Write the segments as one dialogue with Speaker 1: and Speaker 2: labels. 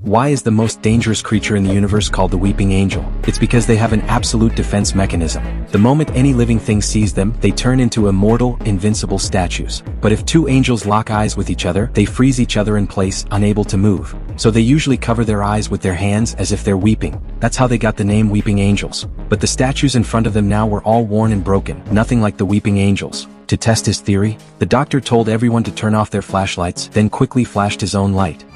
Speaker 1: Why is the most dangerous creature in the universe called the weeping angel? It's because they have an absolute defense mechanism. The moment any living thing sees them, they turn into immortal, invincible statues. But if two angels lock eyes with each other, they freeze each other in place, unable to move. So they usually cover their eyes with their hands as if they're weeping. That's how they got the name Weeping Angels. But the statues in front of them now were all worn and broken, nothing like the weeping angels. To test his theory, the doctor told everyone to turn off their flashlights, then quickly flashed his own light.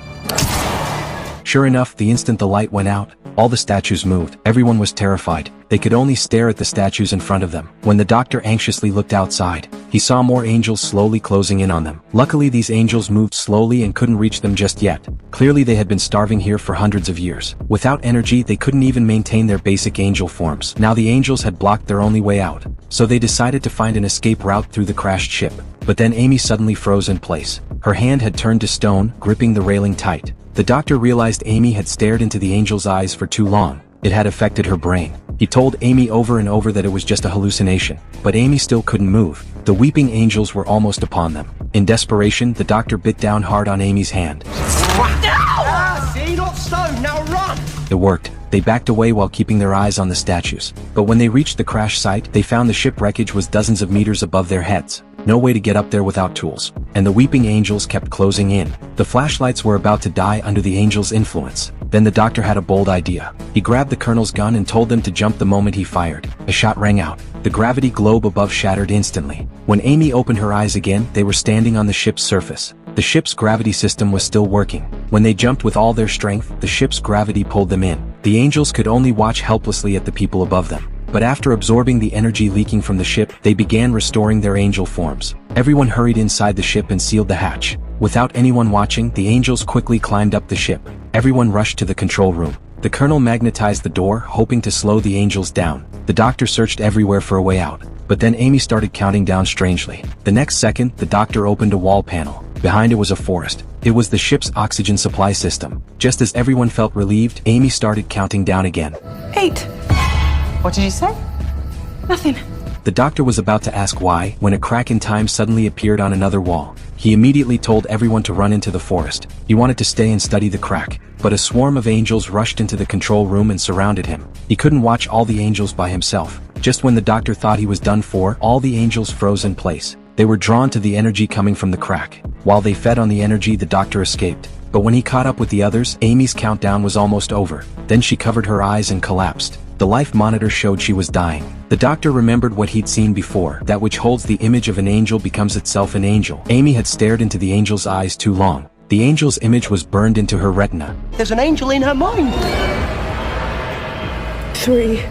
Speaker 1: Sure enough, the instant the light went out, all the statues moved. Everyone was terrified. They could only stare at the statues in front of them. When the doctor anxiously looked outside, he saw more angels slowly closing in on them. Luckily, these angels moved slowly and couldn't reach them just yet. Clearly, they had been starving here for hundreds of years. Without energy, they couldn't even maintain their basic angel forms. Now the angels had blocked their only way out. So they decided to find an escape route through the crashed ship. But then Amy suddenly froze in place. Her hand had turned to stone, gripping the railing tight. The doctor realized Amy had stared into the angel's eyes for too long. It had affected her brain. He told Amy over and over that it was just a hallucination. But Amy still couldn't move. The weeping angels were almost upon them. In desperation, the doctor bit down hard on Amy's hand.
Speaker 2: See, not stone, now run!
Speaker 1: It worked. They backed away while keeping their eyes on the statues. But when they reached the crash site, they found the ship wreckage was dozens of meters above their heads. No way to get up there without tools. And the weeping angels kept closing in. The flashlights were about to die under the angels' influence. Then the doctor had a bold idea. He grabbed the colonel's gun and told them to jump the moment he fired. A shot rang out. The gravity globe above shattered instantly. When Amy opened her eyes again, they were standing on the ship's surface. The ship's gravity system was still working. When they jumped with all their strength, the ship's gravity pulled them in. The angels could only watch helplessly at the people above them. But after absorbing the energy leaking from the ship, they began restoring their angel forms. Everyone hurried inside the ship and sealed the hatch. Without anyone watching, the angels quickly climbed up the ship. Everyone rushed to the control room. The colonel magnetized the door, hoping to slow the angels down. The doctor searched everywhere for a way out. But then Amy started counting down strangely. The next second, the doctor opened a wall panel. Behind it was a forest. It was the ship's oxygen supply system. Just as everyone felt relieved, Amy started counting down again.
Speaker 3: 8. What did you say? Nothing.
Speaker 1: The doctor was about to ask why, when a crack in time suddenly appeared on another wall. He immediately told everyone to run into the forest. He wanted to stay and study the crack. But a swarm of angels rushed into the control room and surrounded him. He couldn't watch all the angels by himself. Just when the doctor thought he was done for, all the angels froze in place. They were drawn to the energy coming from the crack. While they fed on the energy, the doctor escaped. But when he caught up with the others, Amy's countdown was almost over. Then she covered her eyes and collapsed. The life monitor showed she was dying. The doctor remembered what he'd seen before. That which holds the image of an angel becomes itself an angel. Amy had stared into the angel's eyes too long. The angel's image was burned into her retina.
Speaker 2: There's an angel in her mind.
Speaker 3: 3.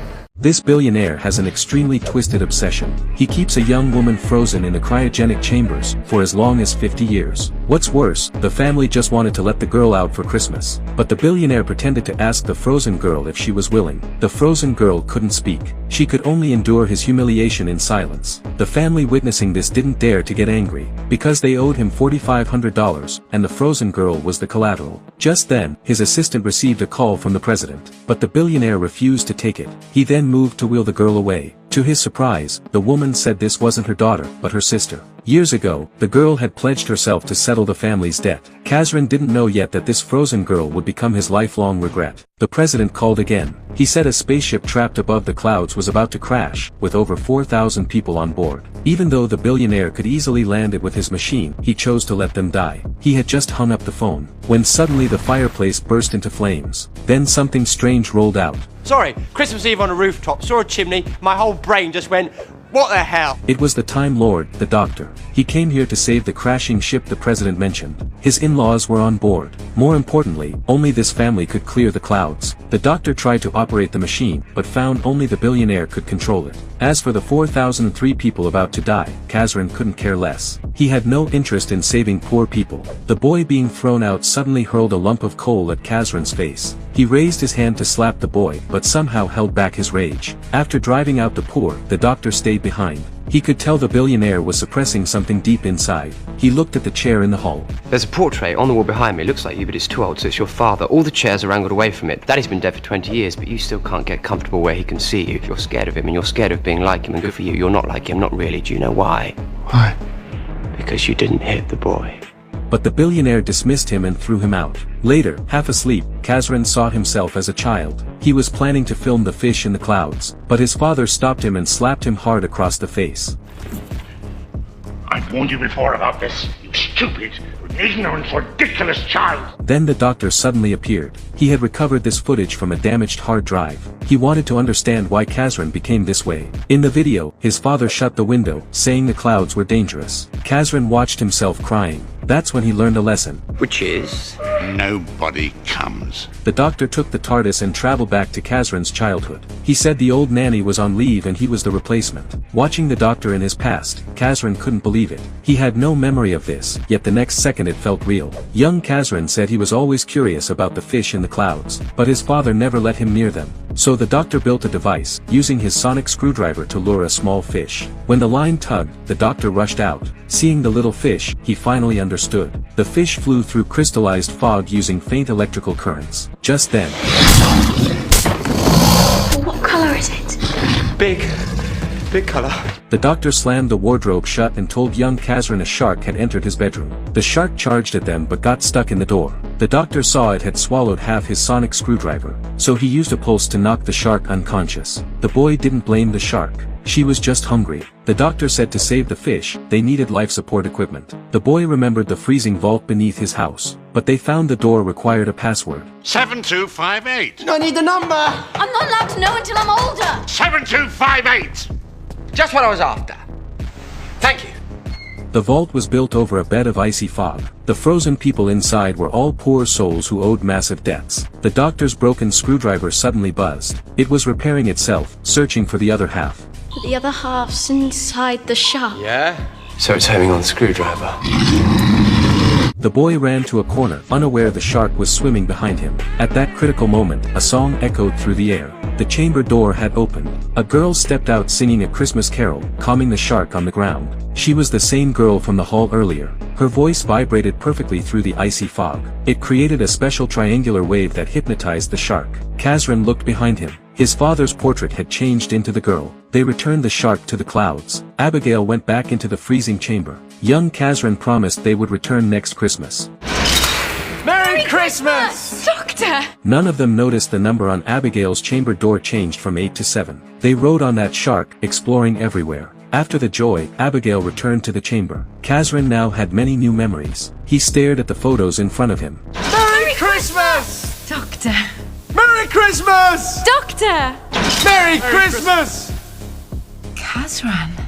Speaker 4: This billionaire has an extremely twisted obsession. He keeps a young woman frozen in the cryogenic chambers for as long as 50 years. What's worse, the family just wanted to let the girl out for Christmas. But the billionaire pretended to ask the frozen girl if she was willing. The frozen girl couldn't speak. She could only endure his humiliation in silence. The family witnessing this didn't dare to get angry, because they owed him $4,500, and the frozen girl was the collateral. Just then, his assistant received a call from the president, but the billionaire refused to take it. He then moved to wheel the girl away. To his surprise, the woman said this wasn't her daughter, but her sister. Years ago, the girl had pledged herself to settle the family's debt. Kazran didn't know yet that this frozen girl would become his lifelong regret. The president called again. He said a spaceship trapped above the clouds was about to crash, with over 4,000 people on board. Even though the billionaire could easily land it with his machine, he chose to let them die. He had just hung up the phone, when suddenly the fireplace burst into flames. Then something strange rolled out.
Speaker 2: Sorry, Christmas Eve on a rooftop, saw a chimney, my whole brain just went, what the hell?
Speaker 4: It was the Time Lord, the doctor. He came here to save the crashing ship the president mentioned. His in-laws were on board. More importantly, only this family could clear the clouds. The doctor tried to operate the machine, but found only the billionaire could control it. As for the 4,003 people about to die, Kazran couldn't care less. He had no interest in saving poor people. The boy being thrown out suddenly hurled a lump of coal at Kazran's face. He raised his hand to slap the boy, but somehow held back his rage. After driving out the poor, the doctor stayed behind. He could tell the billionaire was suppressing something deep inside. He looked at the chair in the hall.
Speaker 5: There's a portrait on the wall behind me. It looks like you, but it's too old, so it's your father. All the chairs are angled away from it. Daddy's been dead for 20 years, but you still can't get comfortable where he can see you. You're scared of him, and you're scared of being like him, and good for you. You're not like him, not really. Do you know why?
Speaker 6: Why?
Speaker 5: Because you didn't hit the boy.
Speaker 4: but the billionaire dismissed him and threw him out. Later, half asleep, Kazran saw himself as a child. He was planning to film the fish in the clouds, but his father stopped him and slapped him hard across the face.
Speaker 6: I've warned you before about this, you stupid, ignorant, ridiculous child.
Speaker 4: Then the doctor suddenly appeared. He had recovered this footage from a damaged hard drive. He wanted to understand why Kazran became this way. In the video, his father shut the window, saying the clouds were dangerous. Kazran watched himself crying. That's when he learned a lesson.
Speaker 5: Which is?
Speaker 6: Nobody comes.
Speaker 4: The doctor took the TARDIS and traveled back to Kazran's childhood. He said the old nanny was on leave and he was the replacement. Watching the doctor in his past, Kazran couldn't believe it. He had no memory of this, yet the next second it felt real. Young Kazran said he was always curious about the fish in the clouds, but his father never let him near them. So the doctor built a device, using his sonic screwdriver to lure a small fish. When the line tugged, the doctor rushed out. Seeing the little fish, he finally understood. The fish flew through crystallized fog using faint electrical currents. Just then,
Speaker 7: what color is it?
Speaker 2: Big color.
Speaker 4: the doctor slammed the wardrobe shut and told young Kazran a shark had entered his bedroom. The shark charged at them but got stuck in the door. The doctor saw it had swallowed half his sonic screwdriver, so he used a pulse to knock the shark unconscious. The boy didn't blame the shark. She was just hungry. The doctor said to save the fish, they needed life support equipment. The boy remembered the freezing vault beneath his house, but they found the door required a password.
Speaker 6: 7258.
Speaker 2: I need the number.
Speaker 7: I'm not allowed to know until I'm older.
Speaker 6: 7258.
Speaker 5: Just what I was after. Thank you.
Speaker 4: The vault was built over a bed of icy fog. The frozen people inside were all poor souls who owed massive debts. The doctor's broken screwdriver suddenly buzzed. It was repairing itself, searching for the other half.
Speaker 7: But the other half's inside the shark.
Speaker 5: Yeah? So it's hanging on the screwdriver.
Speaker 4: The boy ran to a corner, unaware the shark was swimming behind him. At that critical moment, a song echoed through the air. The chamber door had opened. A girl stepped out singing a Christmas carol, calming the shark on the ground. She was the same girl from the hall earlier. Her voice vibrated perfectly through the icy fog. It created a special triangular wave that hypnotized the shark. Kazran looked behind him. His father's portrait had changed into the girl. They returned the shark to the clouds. Abigail went back into the freezing chamber. Young Kazran promised they would return next Christmas.
Speaker 2: Merry Christmas!
Speaker 7: Doctor!
Speaker 4: None of them noticed the number on Abigail's chamber door changed from 8 to 7. They rode on that shark, exploring everywhere. After the joy, Abigail returned to the chamber. Kazran now had many new memories. He stared at the photos in front of him.
Speaker 2: Merry Christmas!
Speaker 7: Doctor!
Speaker 2: Merry Christmas!
Speaker 7: Doctor!
Speaker 2: Merry Christmas!
Speaker 3: Kazran.